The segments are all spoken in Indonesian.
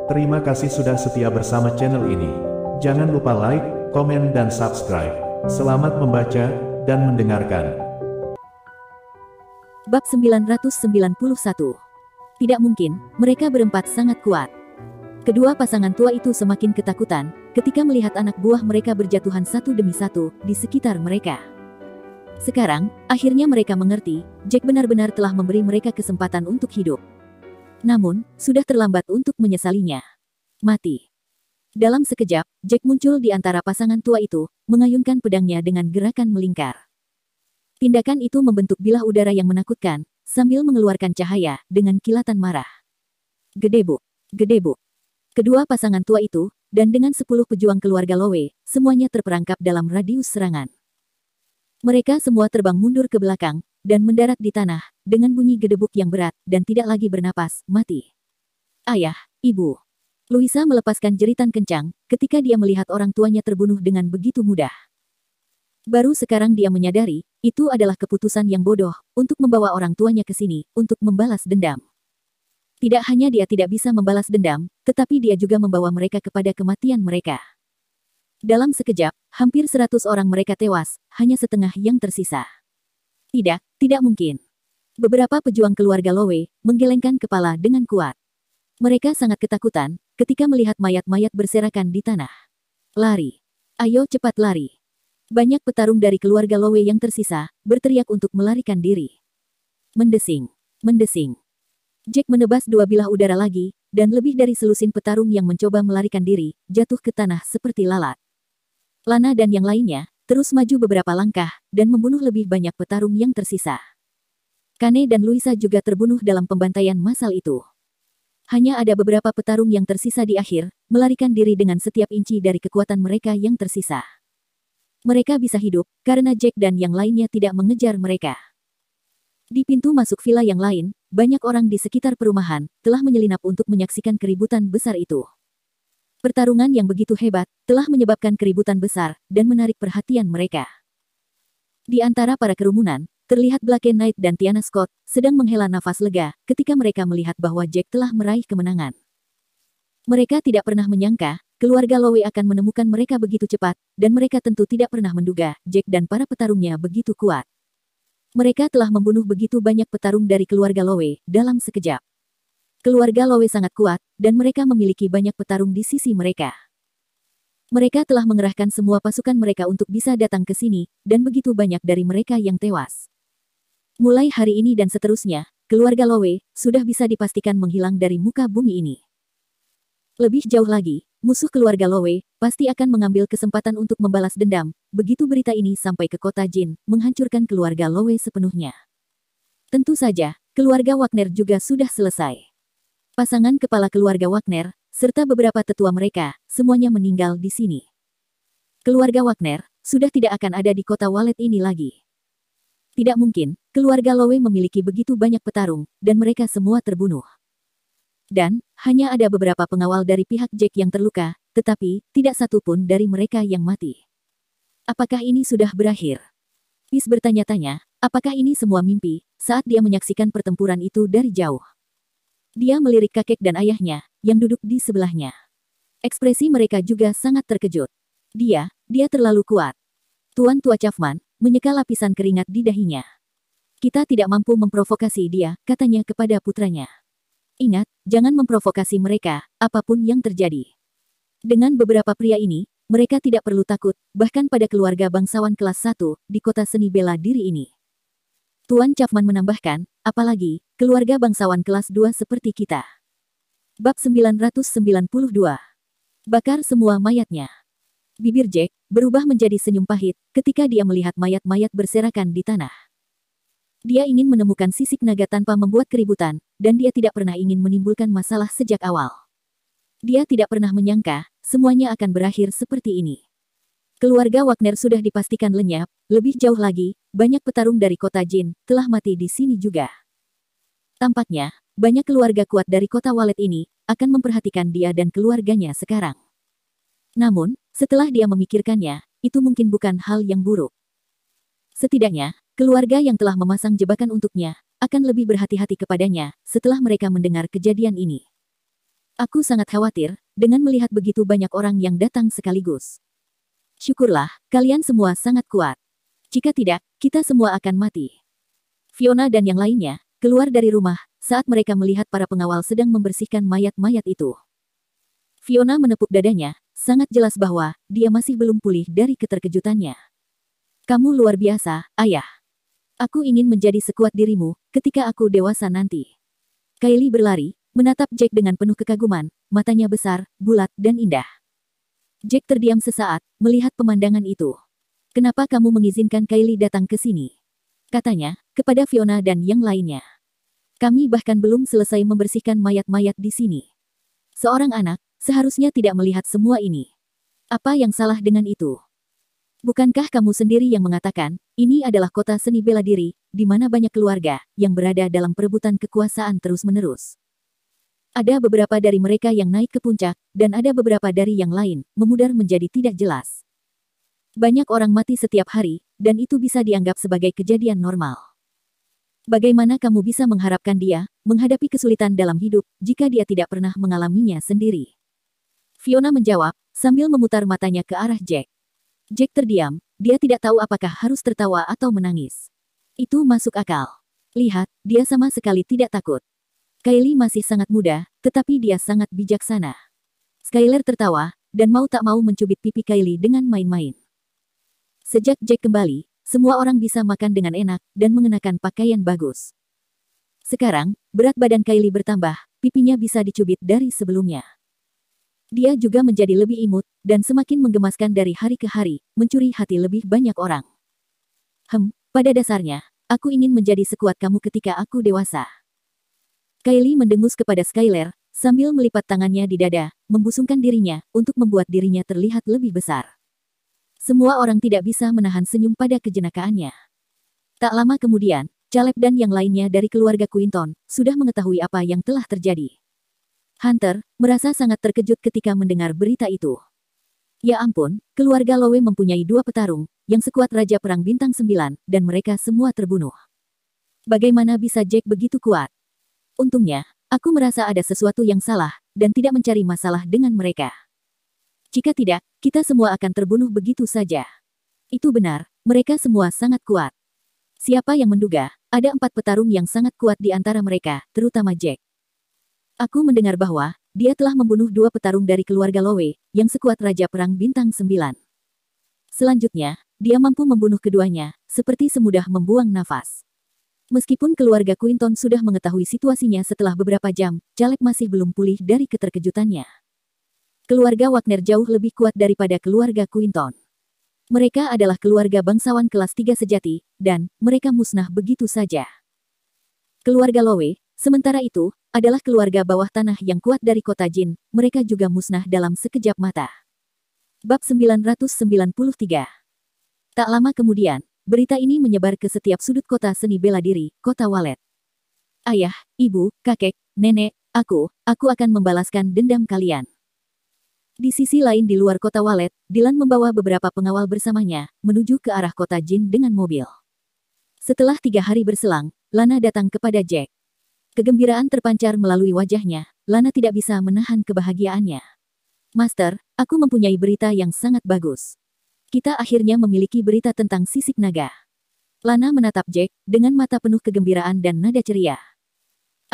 Terima kasih sudah setia bersama channel ini. Jangan lupa like, komen dan subscribe. Selamat membaca dan mendengarkan. Bab 991. Tidak mungkin, mereka berempat sangat kuat. Kedua pasangan tua itu semakin ketakutan ketika melihat anak buah mereka berjatuhan satu demi satu di sekitar mereka. Sekarang, akhirnya mereka mengerti, Jack benar-benar telah memberi mereka kesempatan untuk hidup. Namun, sudah terlambat untuk menyesalinya. Mati. Dalam sekejap, Jack muncul di antara pasangan tua itu, mengayunkan pedangnya dengan gerakan melingkar. Tindakan itu membentuk bilah udara yang menakutkan, sambil mengeluarkan cahaya dengan kilatan marah. Gedebuk, gedebuk. Kedua pasangan tua itu, dan dengan 10 pejuang keluarga Lowe, semuanya terperangkap dalam radius serangan. Mereka semua terbang mundur ke belakang, dan mendarat di tanah, dengan bunyi gedebuk yang berat, dan tidak lagi bernapas, mati. Ayah, ibu. Luisa melepaskan jeritan kencang, ketika dia melihat orang tuanya terbunuh dengan begitu mudah. Baru sekarang dia menyadari, itu adalah keputusan yang bodoh, untuk membawa orang tuanya ke sini, untuk membalas dendam. Tidak hanya dia tidak bisa membalas dendam, tetapi dia juga membawa mereka kepada kematian mereka. Dalam sekejap, hampir 100 orang mereka tewas, hanya setengah yang tersisa. Tidak, tidak mungkin. Beberapa pejuang keluarga Lowe menggelengkan kepala dengan kuat. Mereka sangat ketakutan ketika melihat mayat-mayat berserakan di tanah. Lari. Ayo cepat lari. Banyak petarung dari keluarga Lowe yang tersisa berteriak untuk melarikan diri. Mendesing. Mendesing. Jack menebas 2 bilah udara lagi, dan lebih dari selusin petarung yang mencoba melarikan diri, jatuh ke tanah seperti lalat. Lana dan yang lainnya terus maju beberapa langkah, dan membunuh lebih banyak petarung yang tersisa. Kane dan Luisa juga terbunuh dalam pembantaian massal itu. Hanya ada beberapa petarung yang tersisa di akhir, melarikan diri dengan setiap inci dari kekuatan mereka yang tersisa. Mereka bisa hidup, karena Jack dan yang lainnya tidak mengejar mereka. Di pintu masuk villa yang lain, banyak orang di sekitar perumahan telah menyelinap untuk menyaksikan keributan besar itu. Pertarungan yang begitu hebat telah menyebabkan keributan besar dan menarik perhatian mereka. Di antara para kerumunan, terlihat Blake Knight dan Tiana Scott sedang menghela nafas lega ketika mereka melihat bahwa Jack telah meraih kemenangan. Mereka tidak pernah menyangka keluarga Lowe akan menemukan mereka begitu cepat, dan mereka tentu tidak pernah menduga Jack dan para petarungnya begitu kuat. Mereka telah membunuh begitu banyak petarung dari keluarga Lowe dalam sekejap. Keluarga Lowe sangat kuat, dan mereka memiliki banyak petarung di sisi mereka. Mereka telah mengerahkan semua pasukan mereka untuk bisa datang ke sini, dan begitu banyak dari mereka yang tewas. Mulai hari ini dan seterusnya, keluarga Lowe sudah bisa dipastikan menghilang dari muka bumi ini. Lebih jauh lagi, musuh keluarga Lowe pasti akan mengambil kesempatan untuk membalas dendam, begitu berita ini sampai ke kota Jin, menghancurkan keluarga Lowe sepenuhnya. Tentu saja, keluarga Wagner juga sudah selesai. Pasangan kepala keluarga Wagner, serta beberapa tetua mereka, semuanya meninggal di sini. Keluarga Wagner sudah tidak akan ada di kota Walet ini lagi. Tidak mungkin, keluarga Lowe memiliki begitu banyak petarung, dan mereka semua terbunuh. Dan, hanya ada beberapa pengawal dari pihak Jack yang terluka, tetapi, tidak satu pun dari mereka yang mati. Apakah ini sudah berakhir? Peace bertanya-tanya, apakah ini semua mimpi, saat dia menyaksikan pertempuran itu dari jauh. Dia melirik kakek dan ayahnya, yang duduk di sebelahnya. Ekspresi mereka juga sangat terkejut. Dia terlalu kuat. Tuan Tua Chapman menyeka lapisan keringat di dahinya. Kita tidak mampu memprovokasi dia, katanya kepada putranya. Ingat, jangan memprovokasi mereka, apapun yang terjadi. Dengan beberapa pria ini, mereka tidak perlu takut, bahkan pada keluarga bangsawan kelas 1, di kota seni bela diri ini. Tuan Chapman menambahkan, apalagi, keluarga bangsawan kelas 2 seperti kita. Bab 992. Bakar semua mayatnya. Bibir Jack berubah menjadi senyum pahit ketika dia melihat mayat-mayat berserakan di tanah. Dia ingin menemukan sisik naga tanpa membuat keributan, dan dia tidak pernah ingin menimbulkan masalah sejak awal. Dia tidak pernah menyangka, semuanya akan berakhir seperti ini. Keluarga Wagner sudah dipastikan lenyap, lebih jauh lagi, banyak petarung dari kota Jin telah mati di sini juga. Tampaknya, banyak keluarga kuat dari kota Walet ini akan memperhatikan dia dan keluarganya sekarang. Namun, setelah dia memikirkannya, itu mungkin bukan hal yang buruk. Setidaknya, keluarga yang telah memasang jebakan untuknya akan lebih berhati-hati kepadanya setelah mereka mendengar kejadian ini. Aku sangat khawatir dengan melihat begitu banyak orang yang datang sekaligus. Syukurlah, kalian semua sangat kuat. Jika tidak, kita semua akan mati. Fiona dan yang lainnya keluar dari rumah saat mereka melihat para pengawal sedang membersihkan mayat-mayat itu. Fiona menepuk dadanya, sangat jelas bahwa dia masih belum pulih dari keterkejutannya. Kamu luar biasa, ayah. Aku ingin menjadi sekuat dirimu ketika aku dewasa nanti. Kylie berlari, menatap Jack dengan penuh kekaguman, matanya besar, bulat, dan indah. Jack terdiam sesaat, melihat pemandangan itu. Kenapa kamu mengizinkan Kylie datang ke sini? Katanya, kepada Fiona dan yang lainnya. Kami bahkan belum selesai membersihkan mayat-mayat di sini. Seorang anak seharusnya tidak melihat semua ini. Apa yang salah dengan itu? Bukankah kamu sendiri yang mengatakan, ini adalah kota seni bela diri, di mana banyak keluarga yang berada dalam perebutan kekuasaan terus-menerus? Ada beberapa dari mereka yang naik ke puncak, dan ada beberapa dari yang lain, memudar menjadi tidak jelas. Banyak orang mati setiap hari, dan itu bisa dianggap sebagai kejadian normal. Bagaimana kamu bisa mengharapkan dia menghadapi kesulitan dalam hidup jika dia tidak pernah mengalaminya sendiri? Fiona menjawab, sambil memutar matanya ke arah Jack. Jack terdiam, dia tidak tahu apakah harus tertawa atau menangis. Itu masuk akal. Lihat, dia sama sekali tidak takut. Kylie masih sangat muda, tetapi dia sangat bijaksana. Skylar tertawa, dan mau tak mau mencubit pipi Kylie dengan main-main. Sejak Jack kembali, semua orang bisa makan dengan enak dan mengenakan pakaian bagus. Sekarang, berat badan Kylie bertambah, pipinya bisa dicubit dari sebelumnya. Dia juga menjadi lebih imut, dan semakin menggemaskan dari hari ke hari, mencuri hati lebih banyak orang. Pada dasarnya, aku ingin menjadi sekuat kamu ketika aku dewasa. Kylie mendengus kepada Skylar, sambil melipat tangannya di dada, membusungkan dirinya, untuk membuat dirinya terlihat lebih besar. Semua orang tidak bisa menahan senyum pada kejenakaannya. Tak lama kemudian, Caleb dan yang lainnya dari keluarga Quinton, sudah mengetahui apa yang telah terjadi. Hunter merasa sangat terkejut ketika mendengar berita itu. Ya ampun, keluarga Lowe mempunyai 2 petarung, yang sekuat Raja Perang Bintang 9, dan mereka semua terbunuh. Bagaimana bisa Jack begitu kuat? Untungnya, aku merasa ada sesuatu yang salah, dan tidak mencari masalah dengan mereka. Jika tidak, kita semua akan terbunuh begitu saja. Itu benar, mereka semua sangat kuat. Siapa yang menduga, ada 4 petarung yang sangat kuat di antara mereka, terutama Jack. Aku mendengar bahwa dia telah membunuh 2 petarung dari keluarga Lowe, yang sekuat Raja Perang Bintang 9. Selanjutnya, dia mampu membunuh keduanya, seperti semudah membuang nafas. Meskipun keluarga Quinton sudah mengetahui situasinya setelah beberapa jam, Caleb masih belum pulih dari keterkejutannya. Keluarga Wagner jauh lebih kuat daripada keluarga Quinton. Mereka adalah keluarga bangsawan kelas 3 sejati, dan mereka musnah begitu saja. Keluarga Lowe, sementara itu, adalah keluarga bawah tanah yang kuat dari kota Jin, mereka juga musnah dalam sekejap mata. Bab 993. Tak lama kemudian, berita ini menyebar ke setiap sudut kota seni bela diri, kota Walet. Ayah, ibu, kakek, nenek, aku akan membalaskan dendam kalian. Di sisi lain di luar kota Walet, Dylan membawa beberapa pengawal bersamanya, menuju ke arah kota Jin dengan mobil. Setelah 3 hari berselang, Lana datang kepada Jack. Kegembiraan terpancar melalui wajahnya, Lana tidak bisa menahan kebahagiaannya. Master, aku mempunyai berita yang sangat bagus. Kita akhirnya memiliki berita tentang sisik naga. Lana menatap Jack, dengan mata penuh kegembiraan dan nada ceria.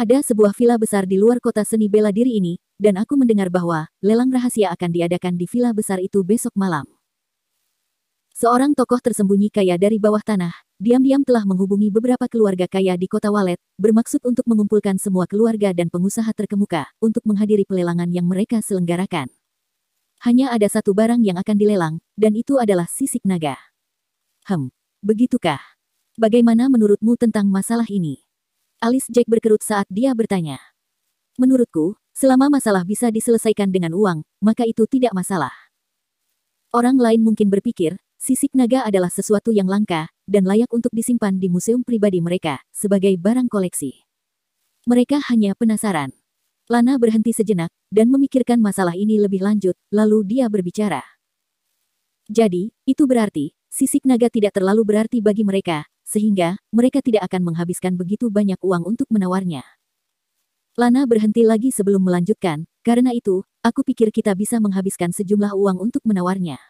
Ada sebuah villa besar di luar kota seni bela diri ini, dan aku mendengar bahwa lelang rahasia akan diadakan di villa besar itu besok malam. Seorang tokoh tersembunyi kaya dari bawah tanah, diam-diam telah menghubungi beberapa keluarga kaya di kota Walet, bermaksud untuk mengumpulkan semua keluarga dan pengusaha terkemuka, untuk menghadiri pelelangan yang mereka selenggarakan. Hanya ada satu barang yang akan dilelang, dan itu adalah sisik naga. Begitukah? Bagaimana menurutmu tentang masalah ini? Alis Jack berkerut saat dia bertanya. Menurutku, selama masalah bisa diselesaikan dengan uang, maka itu tidak masalah. Orang lain mungkin berpikir, sisik naga adalah sesuatu yang langka, dan layak untuk disimpan di museum pribadi mereka, sebagai barang koleksi. Mereka hanya penasaran. Lana berhenti sejenak, dan memikirkan masalah ini lebih lanjut, lalu dia berbicara. Jadi, itu berarti, sisik naga tidak terlalu berarti bagi mereka, sehingga, mereka tidak akan menghabiskan begitu banyak uang untuk menawarnya. Lana berhenti lagi sebelum melanjutkan, karena itu, aku pikir kita bisa menghabiskan sejumlah uang untuk menawarnya.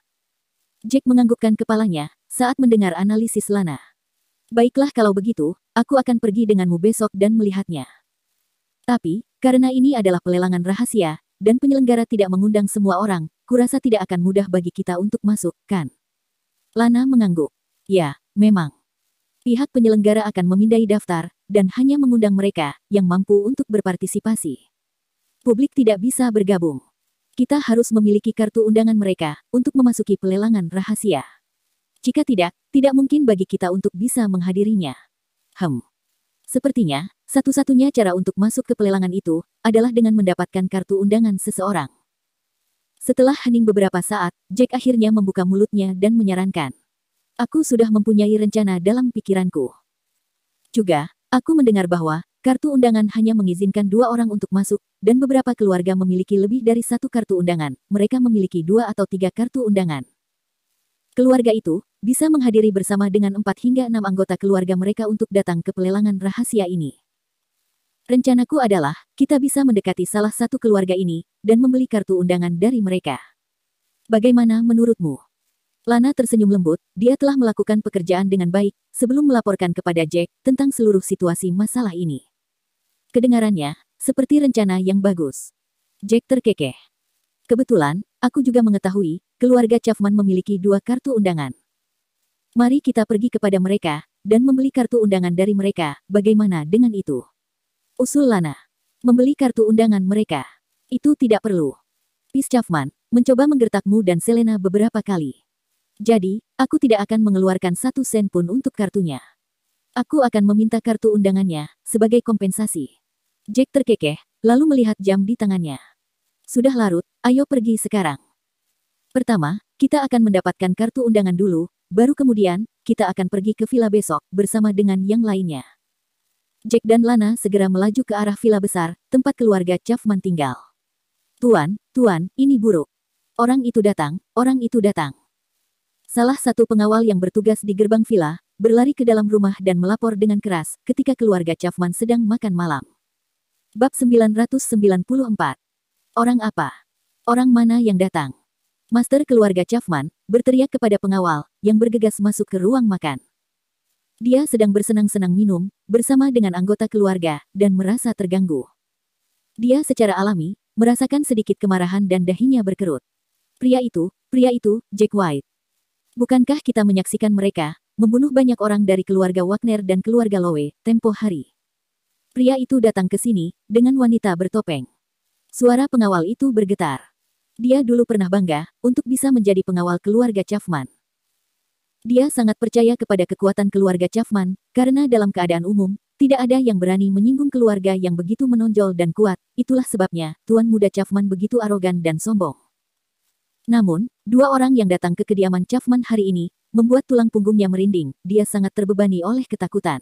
Jack menganggukkan kepalanya saat mendengar analisis Lana. Baiklah kalau begitu, aku akan pergi denganmu besok dan melihatnya. Tapi, karena ini adalah pelelangan rahasia, dan penyelenggara tidak mengundang semua orang, kurasa tidak akan mudah bagi kita untuk masuk, kan? Lana mengangguk. Ya, memang. Pihak penyelenggara akan memindai daftar, dan hanya mengundang mereka yang mampu untuk berpartisipasi. Publik tidak bisa bergabung. Kita harus memiliki kartu undangan mereka untuk memasuki pelelangan rahasia. Jika tidak, tidak mungkin bagi kita untuk bisa menghadirinya. Sepertinya, satu-satunya cara untuk masuk ke pelelangan itu adalah dengan mendapatkan kartu undangan seseorang. Setelah hening beberapa saat, Jack akhirnya membuka mulutnya dan menyarankan. Aku sudah mempunyai rencana dalam pikiranku. Juga, aku mendengar bahwa kartu undangan hanya mengizinkan 2 orang untuk masuk, dan beberapa keluarga memiliki lebih dari 1 kartu undangan. Mereka memiliki 2 atau 3 kartu undangan. Keluarga itu bisa menghadiri bersama dengan 4 hingga 6 anggota keluarga mereka untuk datang ke pelelangan rahasia ini. Rencanaku adalah, kita bisa mendekati salah satu keluarga ini, dan membeli kartu undangan dari mereka. Bagaimana menurutmu? Lana tersenyum lembut, dia telah melakukan pekerjaan dengan baik, sebelum melaporkan kepada Jack tentang seluruh situasi masalah ini. Kedengarannya, seperti rencana yang bagus. Jack terkekeh. Kebetulan, aku juga mengetahui, keluarga Chapman memiliki 2 kartu undangan. Mari kita pergi kepada mereka, dan membeli kartu undangan dari mereka, bagaimana dengan itu? Usul Lana. Membeli kartu undangan mereka. Itu tidak perlu. Pis Chapman mencoba menggertakmu dan Selena beberapa kali. Jadi, aku tidak akan mengeluarkan 1 sen pun untuk kartunya. Aku akan meminta kartu undangannya, sebagai kompensasi. Jack terkekeh, lalu melihat jam di tangannya. Sudah larut, ayo pergi sekarang. Pertama, kita akan mendapatkan kartu undangan dulu, baru kemudian, kita akan pergi ke villa besok, bersama dengan yang lainnya. Jack dan Lana segera melaju ke arah villa besar, tempat keluarga Chapman tinggal. Tuan, ini buruk. Orang itu datang, orang itu datang. Salah satu pengawal yang bertugas di gerbang villa, berlari ke dalam rumah dan melapor dengan keras ketika keluarga Chapman sedang makan malam. Bab 994. Orang apa? Orang mana yang datang? Master keluarga Chapman berteriak kepada pengawal yang bergegas masuk ke ruang makan. Dia sedang bersenang-senang minum bersama dengan anggota keluarga dan merasa terganggu. Dia secara alami merasakan sedikit kemarahan dan dahinya berkerut. Pria itu, Jack White. Bukankah kita menyaksikan mereka membunuh banyak orang dari keluarga Wagner dan keluarga Lowe tempo hari? Pria itu datang ke sini dengan wanita bertopeng. Suara pengawal itu bergetar. Dia dulu pernah bangga untuk bisa menjadi pengawal keluarga Chapman. Dia sangat percaya kepada kekuatan keluarga Chapman, karena dalam keadaan umum, tidak ada yang berani menyinggung keluarga yang begitu menonjol dan kuat. Itulah sebabnya Tuan Muda Chapman begitu arogan dan sombong. Namun, 2 orang yang datang ke kediaman Chapman hari ini, membuat tulang punggungnya merinding. Dia sangat terbebani oleh ketakutan.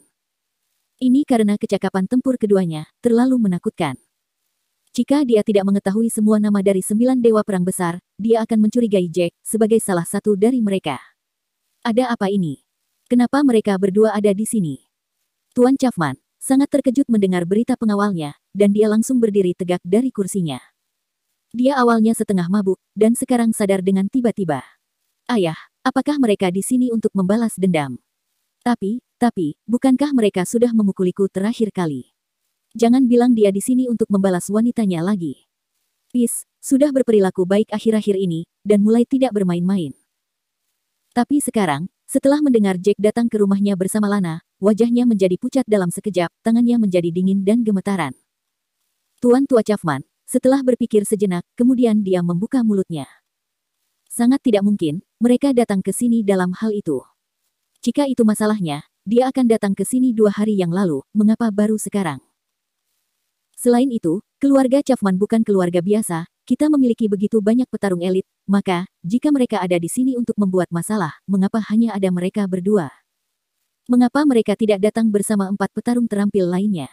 Ini karena kecakapan tempur keduanya terlalu menakutkan. Jika dia tidak mengetahui semua nama dari 9 dewa perang besar, dia akan mencurigai Jack sebagai salah satu dari mereka. Ada apa ini? Kenapa mereka berdua ada di sini? Tuan Chapman sangat terkejut mendengar berita pengawalnya, dan dia langsung berdiri tegak dari kursinya. Dia awalnya setengah mabuk, dan sekarang sadar dengan tiba-tiba. Ayah, apakah mereka di sini untuk membalas dendam? Tapi, bukankah mereka sudah memukuliku terakhir kali? Jangan bilang dia di sini untuk membalas wanitanya lagi. Pis, sudah berperilaku baik akhir-akhir ini, dan mulai tidak bermain-main. Tapi sekarang, setelah mendengar Jack datang ke rumahnya bersama Lana, wajahnya menjadi pucat dalam sekejap, tangannya menjadi dingin dan gemetaran. Tuan Tua Chapman, setelah berpikir sejenak, kemudian dia membuka mulutnya. Sangat tidak mungkin, mereka datang ke sini dalam hal itu. Jika itu masalahnya, dia akan datang ke sini 2 hari yang lalu, mengapa baru sekarang? Selain itu, keluarga Chapman bukan keluarga biasa, kita memiliki begitu banyak petarung elit, maka, jika mereka ada di sini untuk membuat masalah, mengapa hanya ada mereka berdua? Mengapa mereka tidak datang bersama 4 petarung terampil lainnya?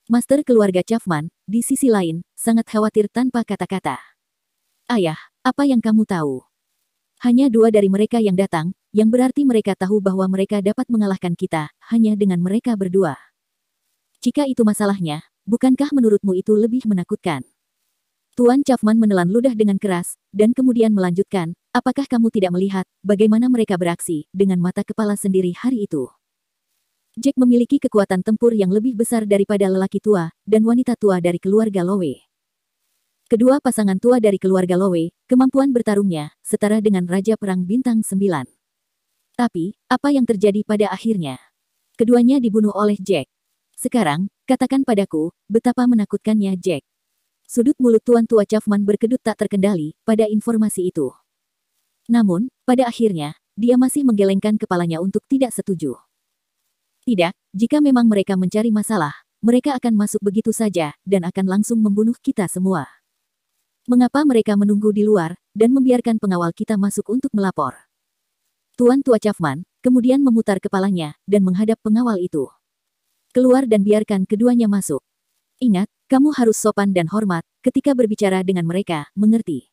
Master keluarga Chapman, di sisi lain, sangat khawatir tanpa kata-kata. Ayah, apa yang kamu tahu? Hanya 2 dari mereka yang datang, yang berarti mereka tahu bahwa mereka dapat mengalahkan kita, hanya dengan mereka berdua. Jika itu masalahnya, bukankah menurutmu itu lebih menakutkan? Tuan Chapman menelan ludah dengan keras, dan kemudian melanjutkan, apakah kamu tidak melihat bagaimana mereka beraksi dengan mata kepala sendiri hari itu? Jack memiliki kekuatan tempur yang lebih besar daripada lelaki tua dan wanita tua dari keluarga Lowe. Kedua pasangan tua dari keluarga Lowe, kemampuan bertarungnya setara dengan Raja Perang Bintang 9. Tapi, apa yang terjadi pada akhirnya? Keduanya dibunuh oleh Jack. Sekarang, katakan padaku, betapa menakutkannya Jack. Sudut mulut Tuan Tua Chapman berkedut tak terkendali pada informasi itu. Namun, pada akhirnya, dia masih menggelengkan kepalanya untuk tidak setuju. Tidak, jika memang mereka mencari masalah, mereka akan masuk begitu saja dan akan langsung membunuh kita semua. Mengapa mereka menunggu di luar dan membiarkan pengawal kita masuk untuk melapor? Tuan Tua Chapman kemudian memutar kepalanya dan menghadap pengawal itu. Keluar dan biarkan keduanya masuk. Ingat, kamu harus sopan dan hormat ketika berbicara dengan mereka, mengerti?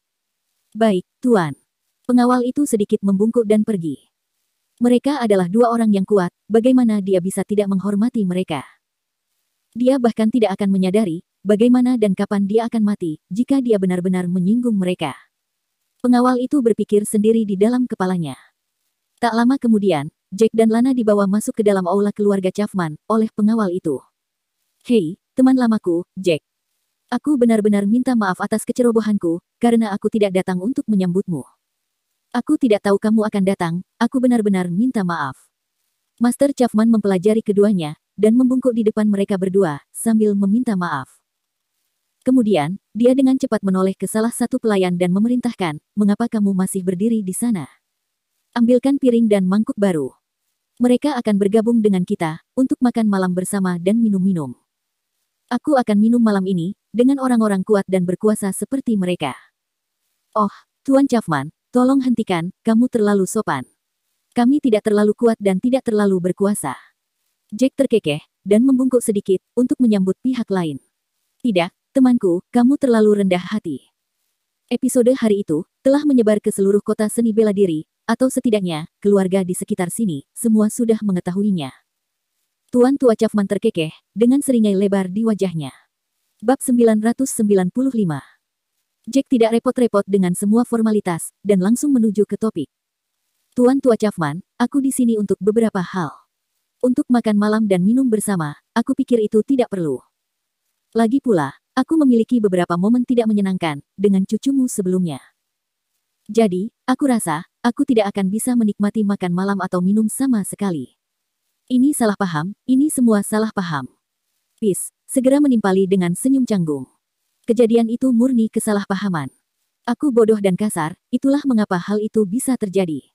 Baik, Tuan. Pengawal itu sedikit membungkuk dan pergi. Mereka adalah dua orang yang kuat, bagaimana dia bisa tidak menghormati mereka? Dia bahkan tidak akan menyadari bagaimana dan kapan dia akan mati jika dia benar-benar menyinggung mereka. Pengawal itu berpikir sendiri di dalam kepalanya. Tak lama kemudian, Jack dan Lana dibawa masuk ke dalam aula keluarga Chapman oleh pengawal itu. Hei, teman lamaku, Jack. Aku benar-benar minta maaf atas kecerobohanku, karena aku tidak datang untuk menyambutmu. Aku tidak tahu kamu akan datang, aku benar-benar minta maaf. Master Chapman mempelajari keduanya, dan membungkuk di depan mereka berdua, sambil meminta maaf. Kemudian, dia dengan cepat menoleh ke salah satu pelayan dan memerintahkan, mengapa kamu masih berdiri di sana? Ambilkan piring dan mangkuk baru. Mereka akan bergabung dengan kita, untuk makan malam bersama dan minum-minum. Aku akan minum malam ini, dengan orang-orang kuat dan berkuasa seperti mereka. Oh, Tuan Chapman, tolong hentikan, kamu terlalu sopan. Kami tidak terlalu kuat dan tidak terlalu berkuasa. Jack terkekeh, dan membungkuk sedikit, untuk menyambut pihak lain. Tidak, temanku, kamu terlalu rendah hati. Episode hari itu, telah menyebar ke seluruh kota seni bela diri, atau setidaknya, keluarga di sekitar sini, semua sudah mengetahuinya. Tuan Tua Chapman terkekeh, dengan seringai lebar di wajahnya. Bab 995. Jack tidak repot-repot dengan semua formalitas, dan langsung menuju ke topik. Tuan Tua Chapman, aku di sini untuk beberapa hal. Untuk makan malam dan minum bersama, aku pikir itu tidak perlu. Lagi pula, aku memiliki beberapa momen tidak menyenangkan, dengan cucumu sebelumnya. Jadi, aku rasa, aku tidak akan bisa menikmati makan malam atau minum sama sekali. Ini salah paham, ini semua salah paham. Peace, segera menimpali dengan senyum canggung. Kejadian itu murni kesalahpahaman. Aku bodoh dan kasar, itulah mengapa hal itu bisa terjadi.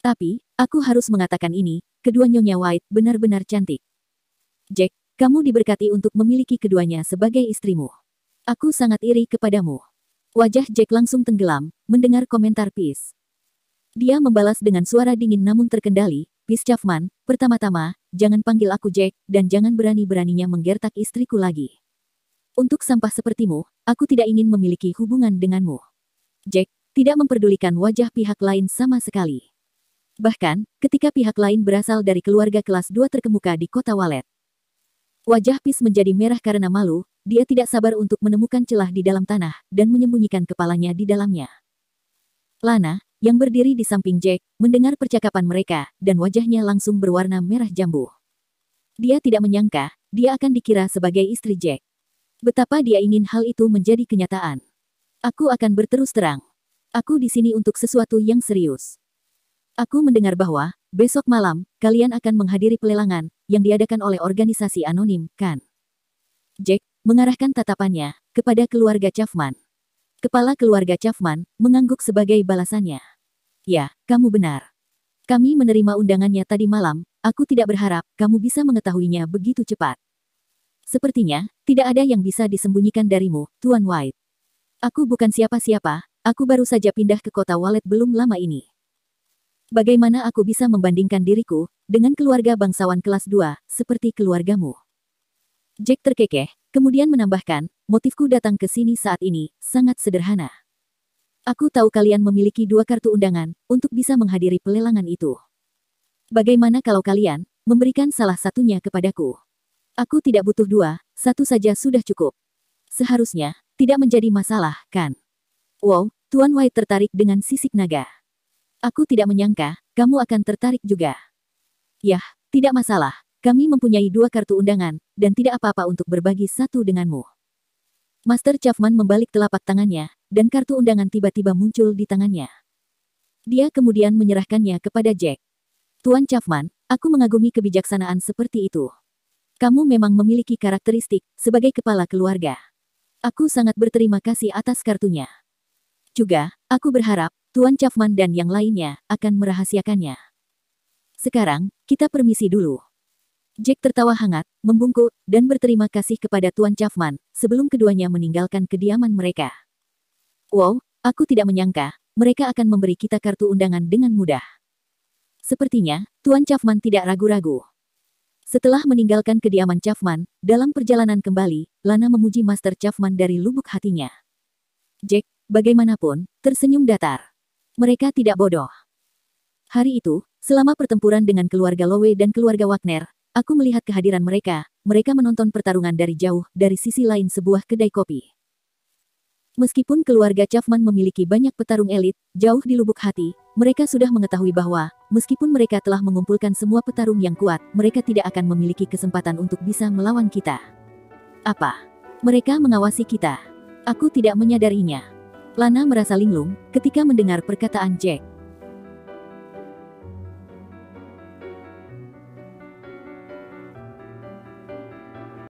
Tapi, aku harus mengatakan ini, kedua Nyonya White benar-benar cantik. Jack, kamu diberkati untuk memiliki keduanya sebagai istrimu. Aku sangat iri kepadamu. Wajah Jack langsung tenggelam, mendengar komentar Peace. Dia membalas dengan suara dingin namun terkendali, Peace Chapman, pertama-tama, jangan panggil aku Jack, dan jangan berani-beraninya menggertak istriku lagi. Untuk sampah sepertimu, aku tidak ingin memiliki hubungan denganmu. Jack, tidak memperdulikan wajah pihak lain sama sekali. Bahkan, ketika pihak lain berasal dari keluarga kelas 2 terkemuka di kota Walet. Wajah Peace menjadi merah karena malu, dia tidak sabar untuk menemukan celah di dalam tanah, dan menyembunyikan kepalanya di dalamnya. Lana, yang berdiri di samping Jack, mendengar percakapan mereka, dan wajahnya langsung berwarna merah jambu. Dia tidak menyangka, dia akan dikira sebagai istri Jack. Betapa dia ingin hal itu menjadi kenyataan. Aku akan berterus terang. Aku di sini untuk sesuatu yang serius. Aku mendengar bahwa, besok malam, kalian akan menghadiri pelelangan, yang diadakan oleh organisasi anonim, kan? Jack, mengarahkan tatapannya, kepada keluarga Chapman. Kepala keluarga Chapman, mengangguk sebagai balasannya. Ya, kamu benar. Kami menerima undangannya tadi malam, aku tidak berharap kamu bisa mengetahuinya begitu cepat. Sepertinya, tidak ada yang bisa disembunyikan darimu, Tuan White. Aku bukan siapa-siapa, aku baru saja pindah ke kota Walet belum lama ini. Bagaimana aku bisa membandingkan diriku dengan keluarga bangsawan kelas 2, seperti keluargamu? Jack terkekeh, kemudian menambahkan, motifku datang ke sini saat ini, sangat sederhana. Aku tahu kalian memiliki 2 kartu undangan, untuk bisa menghadiri pelelangan itu. Bagaimana kalau kalian, memberikan salah satunya kepadaku? Aku tidak butuh 2, 1 saja sudah cukup. Seharusnya, Tidak menjadi masalah, kan? Wow, Tuan White tertarik dengan sisik naga. Aku tidak menyangka, kamu akan tertarik juga. Yah, tidak masalah. Kami mempunyai 2 kartu undangan, dan tidak apa-apa untuk berbagi satu denganmu. Master Chapman membalik telapak tangannya, dan kartu undangan tiba-tiba muncul di tangannya. Dia kemudian menyerahkannya kepada Jack. Tuan Chapman, aku mengagumi kebijaksanaan seperti itu. Kamu memang memiliki karakteristik sebagai kepala keluarga. Aku sangat berterima kasih atas kartunya. Juga, aku berharap Tuan Chapman dan yang lainnya akan merahasiakannya. Sekarang, kita permisi dulu. Jack tertawa hangat, membungkuk, dan berterima kasih kepada Tuan Chapman sebelum keduanya meninggalkan kediaman mereka. Wow, aku tidak menyangka mereka akan memberi kita kartu undangan dengan mudah. Sepertinya, Tuan Chapman tidak ragu-ragu. Setelah meninggalkan kediaman Chapman, dalam perjalanan kembali, Lana memuji Master Chapman dari lubuk hatinya. Jack, bagaimanapun, tersenyum datar. Mereka tidak bodoh. Hari itu, selama pertempuran dengan keluarga Lowe dan keluarga Wagner, aku melihat kehadiran mereka. Mereka menonton pertarungan dari jauh, dari sisi lain sebuah kedai kopi. Meskipun keluarga Chapman memiliki banyak petarung elit, jauh di lubuk hati, mereka sudah mengetahui bahwa, meskipun mereka telah mengumpulkan semua petarung yang kuat, mereka tidak akan memiliki kesempatan untuk bisa melawan kita. Apa? Mereka mengawasi kita. Aku tidak menyadarinya. Lana merasa linglung ketika mendengar perkataan Jack.